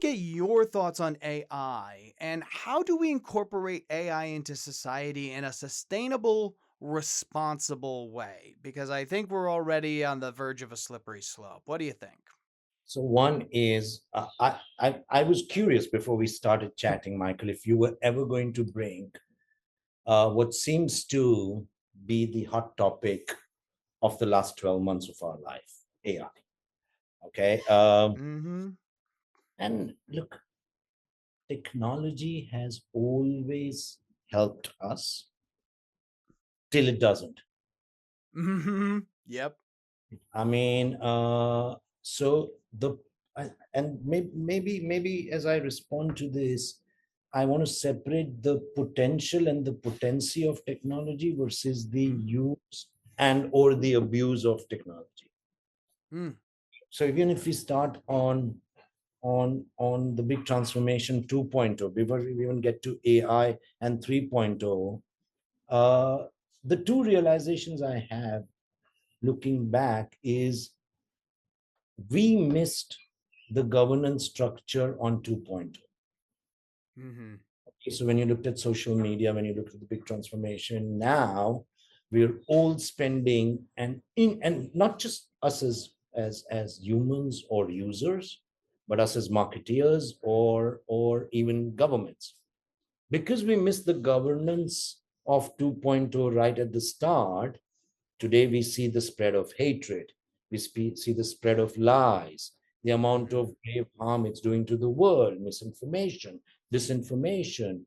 to get your thoughts on AI and how do we incorporate AI into society in a sustainable, responsible way? Because I think we're already on the verge of a slippery slope. What do you think? So one is, I was curious before we started chatting, Michael, if you were ever going to bring what seems to be the hot topic of the last 12 months of our life, AI. Okay. Mm-hmm. And look, technology has always helped us till it doesn't. Mm-hmm. Yep. I mean, so and maybe as I respond to this, I want to separate the potential and the potency of technology versus the use and or the abuse of technology. Mm-hmm. So even if we start on the big transformation 2.0 before we even get to AI and 3.0, the two realizations I have looking back is we missed the governance structure on 2.0. Mm-hmm. Okay, so when you looked at social media, when you looked at the big transformation, now we're all spending and not just us as humans or users, but us as marketeers or even governments. Because we missed the governance of 2.0 right at the start, today we see the spread of hatred, see the spread of lies, the amount Mm-hmm. of grave harm it's doing to the world, misinformation, disinformation.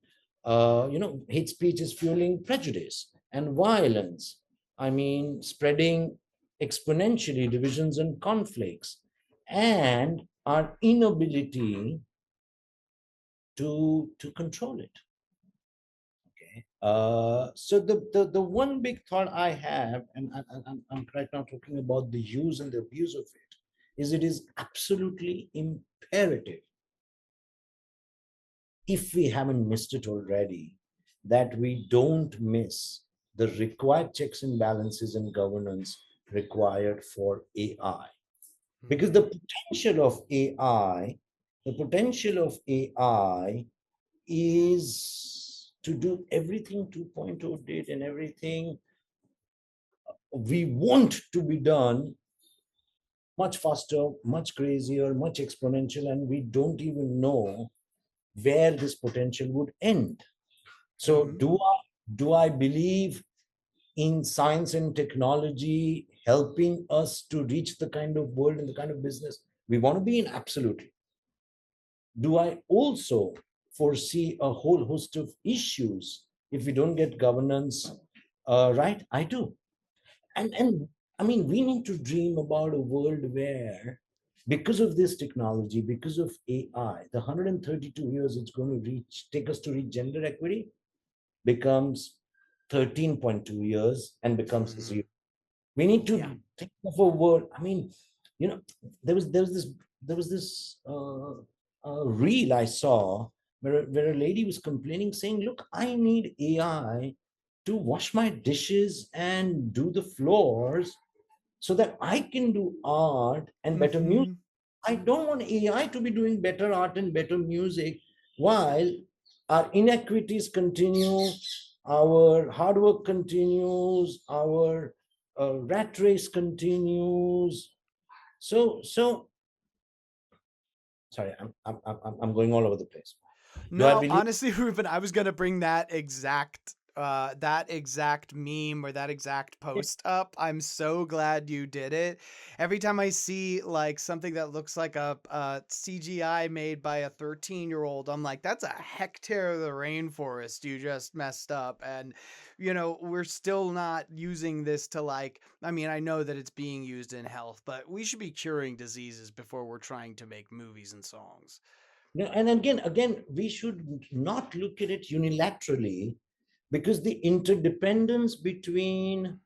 Hate speech is fueling prejudice and violence. I mean, spreading exponentially divisions and conflicts, and our inability to control it. Okay. So the one big thought I have, and I'm right now talking about the use and the abuse of it, is it is absolutely imperative, if we haven't missed it already, that we don't miss the required checks and balances and governance required for AI. Because Mm-hmm. the potential of AI is to do everything 2.0 did and everything we want to be done much faster, much crazier, much exponential, and we don't even know where this potential would end. So Mm-hmm. do I believe in science and technology helping us to reach the kind of world and the kind of business we want to be in? Absolutely. Do I also foresee a whole host of issues if we don't get governance right? I do. And I mean, we need to dream about a world where, because of this technology, because of AI, the 132 years it's going to take us to reach gender equity becomes 13.2 years and becomes Mm-hmm. zero. We need Yeah. to think of a world. I mean, you know, there was this reel I saw where a lady was complaining, saying, "Look, I need AI to wash my dishes and do the floors so that I can do art and better music. Mm-hmm. I don't want AI to be doing better art and better music while our inequities continue, our hard work continues, our rat race continues. So sorry, I'm going all over the place. Do I No, believe? honestly, Ruben, I was gonna bring that exact meme or that exact post up. I'm so glad you did it. Every time I see like something that looks like a CGI made by a 13-year-old, I'm like, that's a hectare of the rainforest you just messed up. And we're still not using this to like, I mean, I know that it's being used in health, but we should be curing diseases before we're trying to make movies and songs. And again, we should not look at it unilaterally, because the interdependence between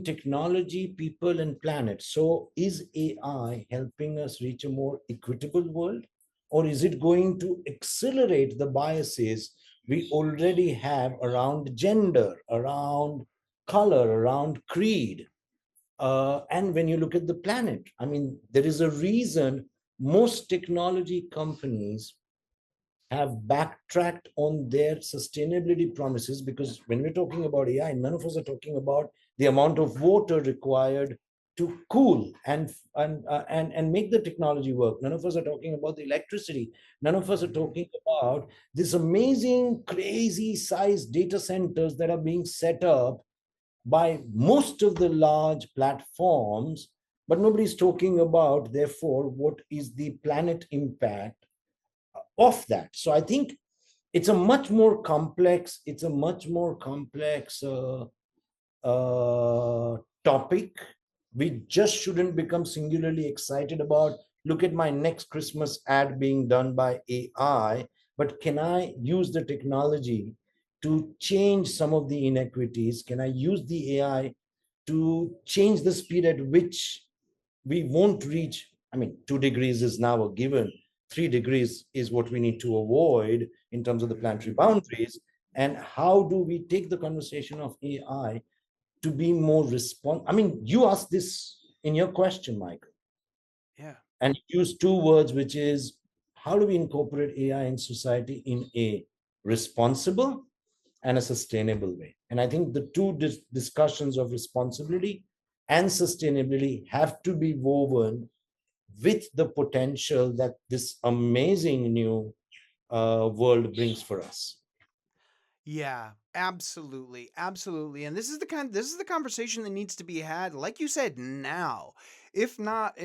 technology, people, and planet. So, is AI helping us reach a more equitable world, or is it going to accelerate the biases we already have around gender, around color, around creed? And when you look at the planet, I mean, there is a reason most technology companies have backtracked on their sustainability promises, because when we're talking about AI, none of us are talking about the amount of water required to cool and make the technology work. None of us are talking about the electricity. None of us are Mhm. talking about this amazing, crazy size data centers that are being set up by most of the large platforms, but nobody's talking about, therefore, what is the planet impact of that. So I think it's a much more complex topic. We just shouldn't become singularly excited about, look at my next Christmas ad being done by AI, but can I use the technology to change some of the inequities? Can I use the AI to change the speed at which we won't reach? I mean, 2 degrees is now a given. 3 degrees is what we need to avoid in terms of the planetary Mhm. boundaries. And how do we take the conversation of AI to be more responsive? I mean, you asked this in your question, Michael, Yeah. and you used two words, which is, how do we incorporate AI in society in a responsible and a sustainable way? And I think the two discussions of responsibility and sustainability have to be woven with the potential that this amazing new world brings for us. Yeah, absolutely. Absolutely. And this is the conversation that needs to be had, like you said, now. If not,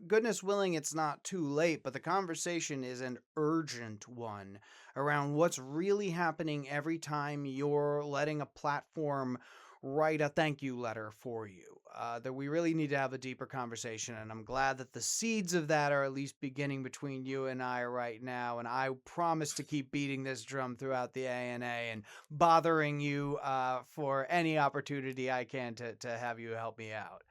goodness willing, it's not too late, but the conversation is an urgent one around what's really happening every time you're letting a platform write a thank you letter for you. That we really need to have a deeper conversation, and I'm glad that the seeds of that are at least beginning between you and I right now. And I promise to keep beating this drum throughout the ANA and bothering you for any opportunity I can to have you help me out.